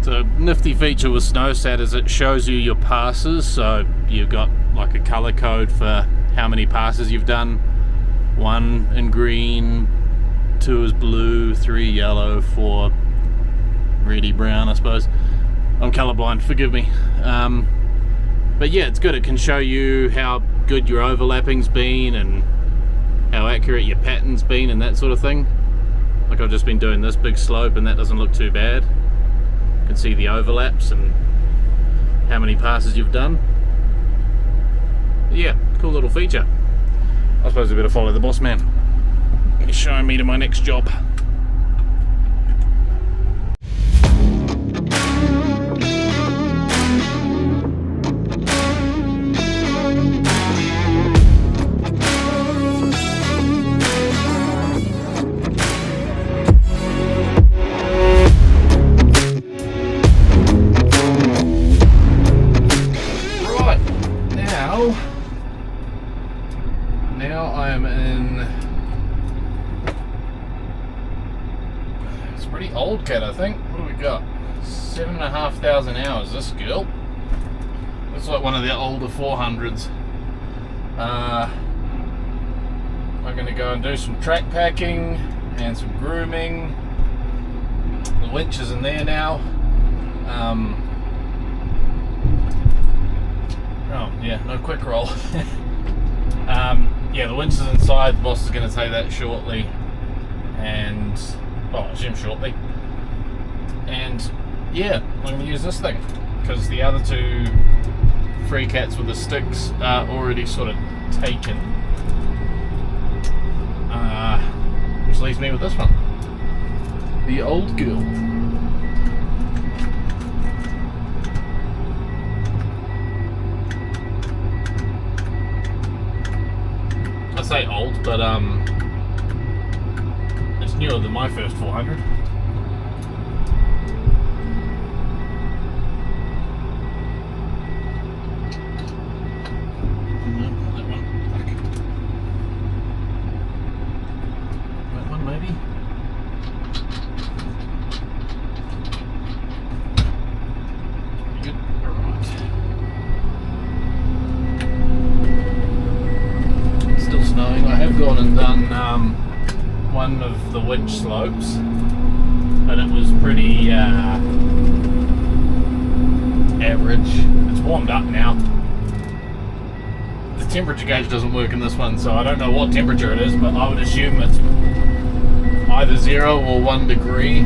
The nifty feature with SnowSat is it shows you your passes, so you've got like a color code for how many passes you've done. 1 in green, 2 is blue, 3 yellow, 4 reddy brown, I suppose. I'm colorblind, forgive me. But yeah, it's good. It can show you how good your overlapping's been and how accurate your pattern's been and that sort of thing. Like I've just been doing this big slope and that doesn't look too bad. You can see the overlaps and how many passes you've done. But yeah, cool little feature. I suppose I better follow the boss man. He's showing me to my next job. Now I am in, it's a pretty old cat, I think. What do we got? 7,500 hours, this girl. Looks like one of the older 400s. I'm going to go and do some track packing and some grooming. The winch is in there now. Oh yeah, no quick roll. Yeah, the winch is inside. The boss is going to take that shortly, and well, I assume shortly. And yeah, I'm going to use this thing because the other 2 free cats with the sticks are already sort of taken, which leaves me with this one, the old girl. I say old, but it's newer than my first 400. That one maybe. Pretty good. Alright. Still snowing. I have gone and done one of the winch slopes, but it was pretty average. It's warmed up now. The temperature gauge doesn't work in this one, so I don't know what temperature it is, but I would assume it's either 0 or 1 degree.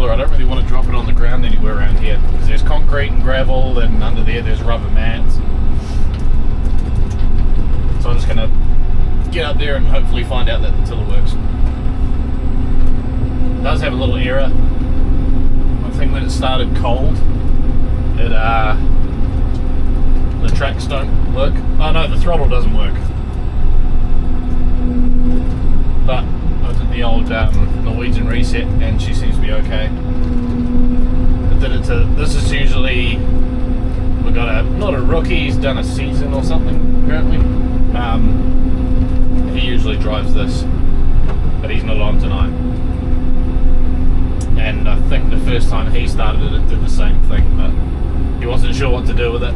I don't really want to drop it on the ground anywhere around here because there's concrete and gravel, and under there's rubber mats. So I'm just going to get up there and hopefully find out that the tiller works. It does have a little error. I think when it started cold, the tracks don't work. Oh no, the throttle doesn't work. But I did the old Norwegian reset and she seems to be okay. I did it to, this is usually, we've got not a rookie, he's done a season or something apparently. He usually drives this, but he's not on tonight. And I think the first time he started it, it did the same thing, but he wasn't sure what to do with it.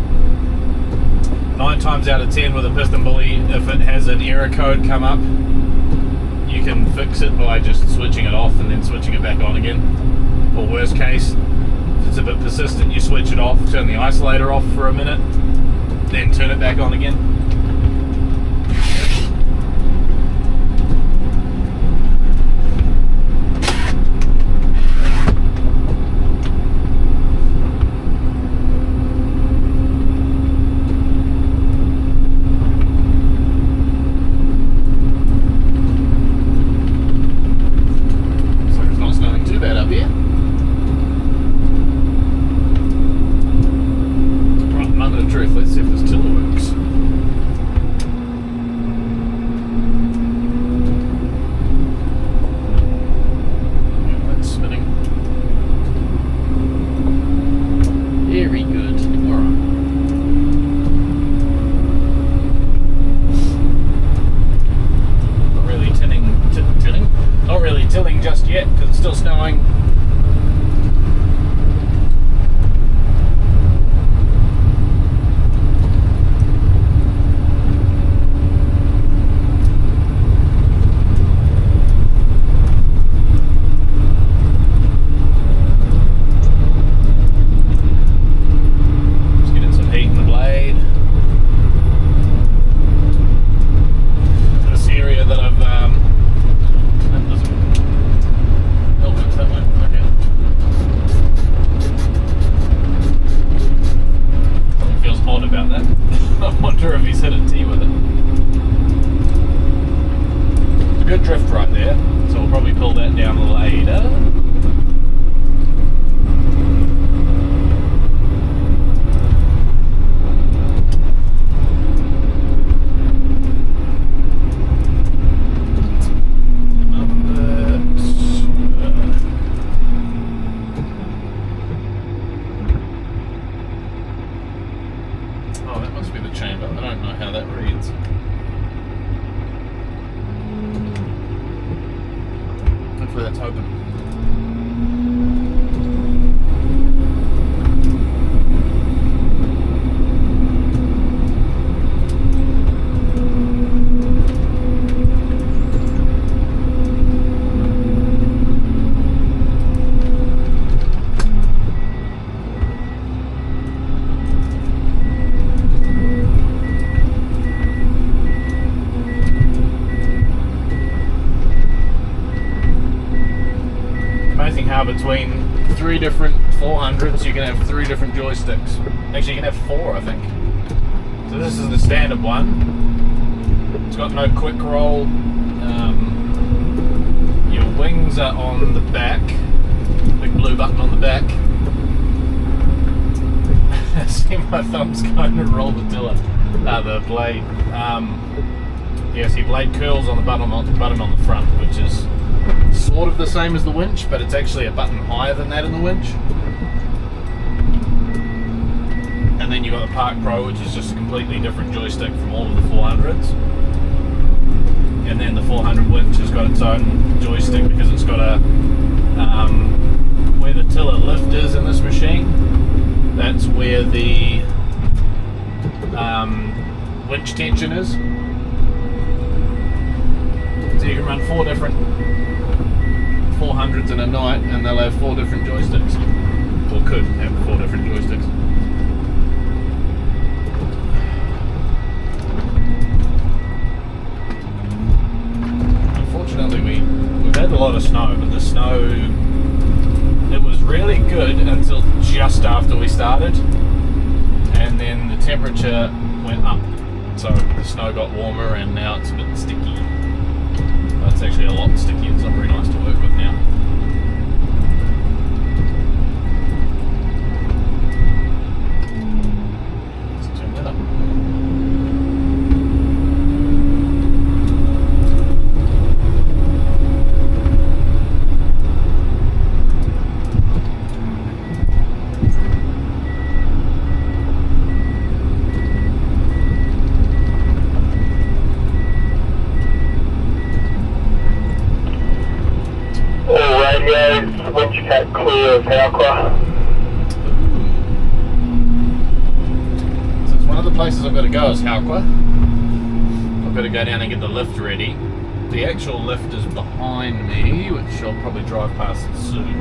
9 times out of 10 with a Pistenbully, if it has an error code come up, you can fix it by just switching it off and then switching it back on again. Or worst case, if it's a bit persistent, you switch it off, turn the isolator off for a minute, then turn it back on again. Let's see if this tiller works. how that reads. Hopefully that's open. How between 3 different 400s you can have 3 different joysticks. Actually you can have 4, I think. So this is the standard one. It's got no quick roll. Your wings are on the back. Big blue button on the back. See my thumb's going to roll the tiller. The blade. Yeah, see blade curls on the button on the front, which is sort of the same as the winch, but it's actually a button higher than that in the winch. And then you've got the Park Pro, which is just a completely different joystick from all of the 400s. And then the 400 winch has got its own joystick because it's got a where the tiller lift is in this machine, that's where the winch tension is. So you can run 4 different 400s in a night and they'll have 4 different joysticks, or could have 4 different joysticks. Unfortunately we've had a lot of snow, but the snow, it was really good until just after we started, and then the temperature went up, so the snow got warmer and now it's a bit sticky. It's actually a lot sticky, it's not very nice to work with now. Let's turn that up. Winch cat clear of Halqua. So it's one of the places I've got to go is Halqua. I've got to go down and get the lift ready. The actual lift is behind me, which I'll probably drive past it soon.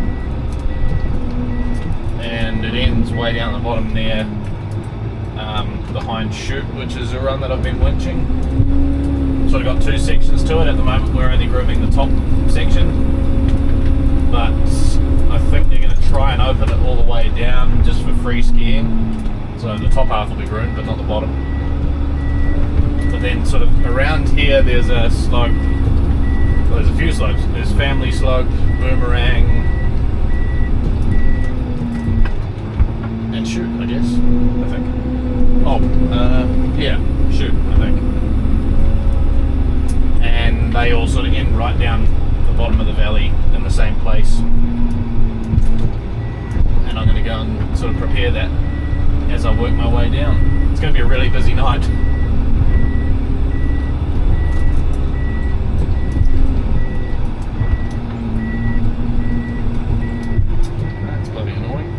And it ends way down the bottom there, behind Shoot, which is a run that I've been winching. So I've got 2 sections to it. At the moment we're only grooming the top section, but I think they're going to try and open it all the way down just for free skiing. So the top half will be groomed, but not the bottom. But then sort of around here there's a slope, well, there's a few slopes. There's Family Slope, Boomerang, and Shoot, I guess, I think. Oh, yeah, Shoot, I think. And they all sort of end right down the bottom of the valley in the same place. And I'm going to go and sort of prepare that as I work my way down. It's going to be a really busy night. That's bloody annoying.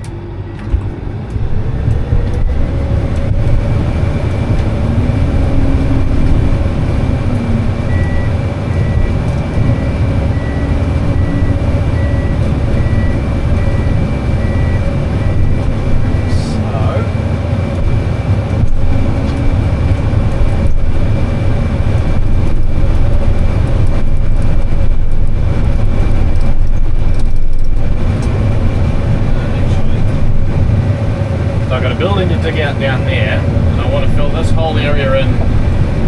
Building to dig out down there, and I want to fill this whole area in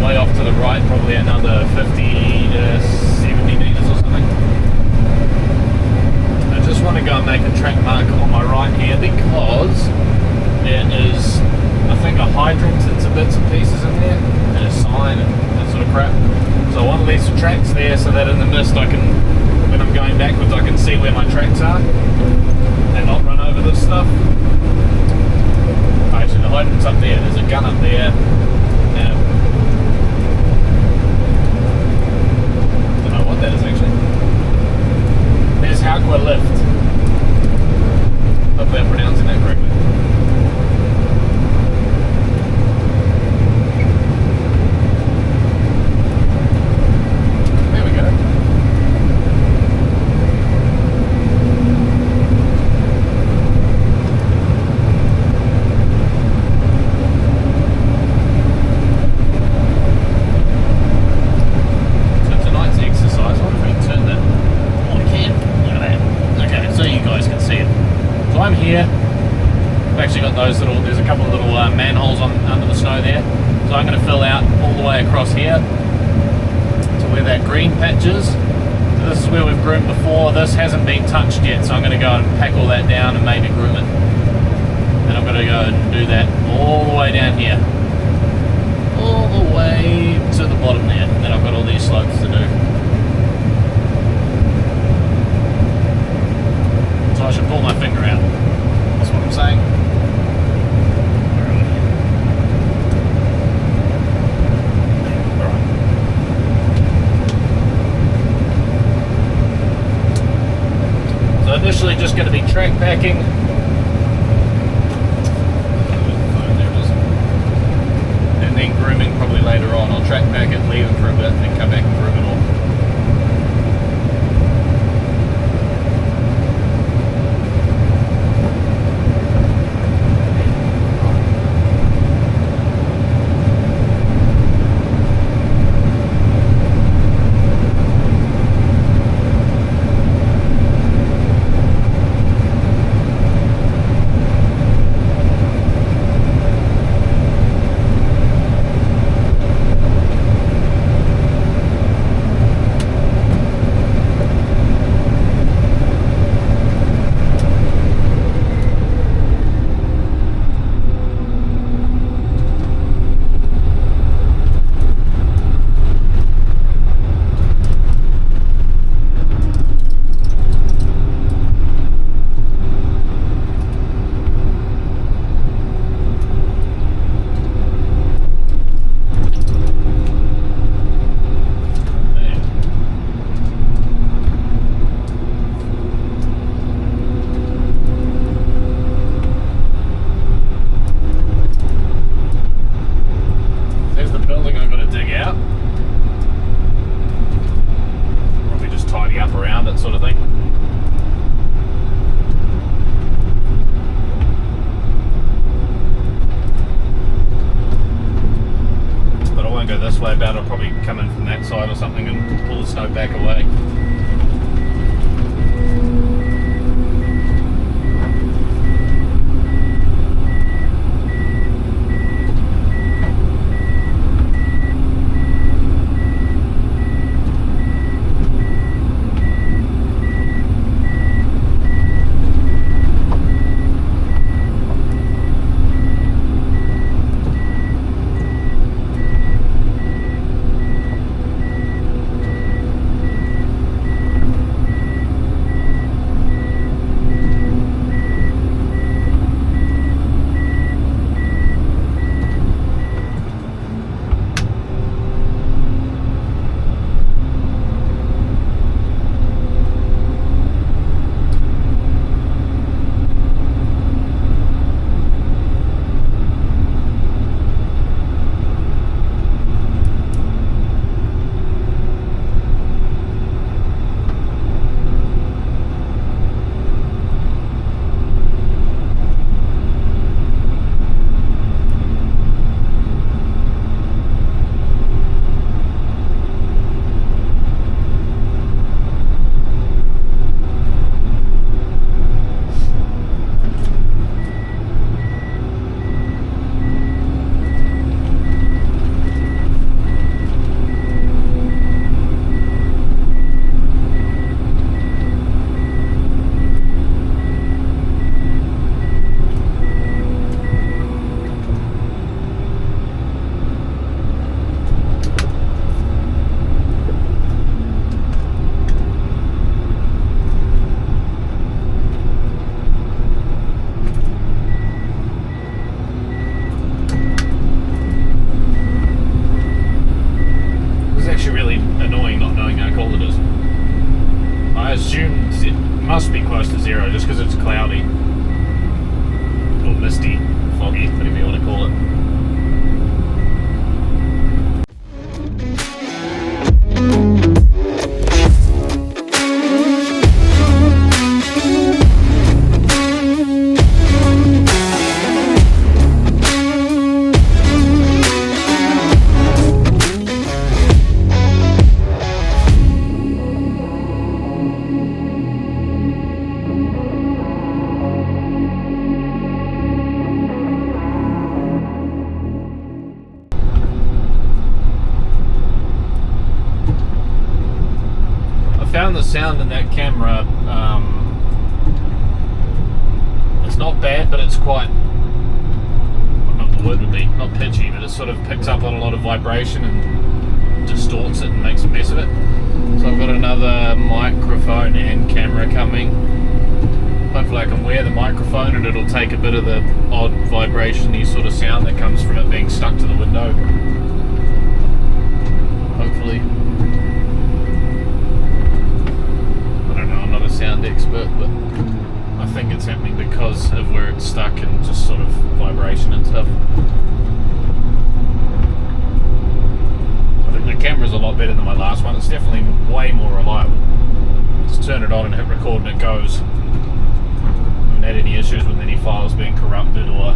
way off to the right, probably another 50 to 70 meters or something. I just want to go and make a track mark on my right here because there is, I think, a hydrant and some bits and pieces in there, and a sign and that sort of crap. So I want to leave some tracks there so that in the mist I can, when I'm going backwards, I can see where my tracks are and not run over this stuff. Actually, the hydrant's up there. There's a gun up there. there's a couple of little manholes under the snow there. So I'm going to fill out all the way across here to where that green patch is. So this is where we've groomed before. This hasn't been touched yet, so I'm going to go and pack all that down and maybe groom it. And I'm going to go and do that all the way down here. All the way to the bottom there. And then I've got all these slopes to do. So I should pull my finger out. That's what I'm saying. So initially just going to be track packing. And then grooming probably later on. I'll track pack it, leave it for a bit, and then come back and groom it all. I'll probably come in from that side or something and pull the snow back away. the sound in that camera, it's not bad, but it's quite, what not the word would be, not pitchy, but it sort of picks up on a lot of vibration and distorts it and makes a mess of it. So I've got another microphone and camera coming. Hopefully I can wear the microphone and it'll take a bit of the odd vibration-y sort of sound that comes from it being stuck to the window. Hopefully. I don't know, I'm not a sound expert, but I think it's happening because of where it's stuck and just sort of vibration and stuff. I think the camera's a lot better than my last one. It's definitely way more reliable. Just turn it on and hit record and it goes. I haven't had any issues with any files being corrupted or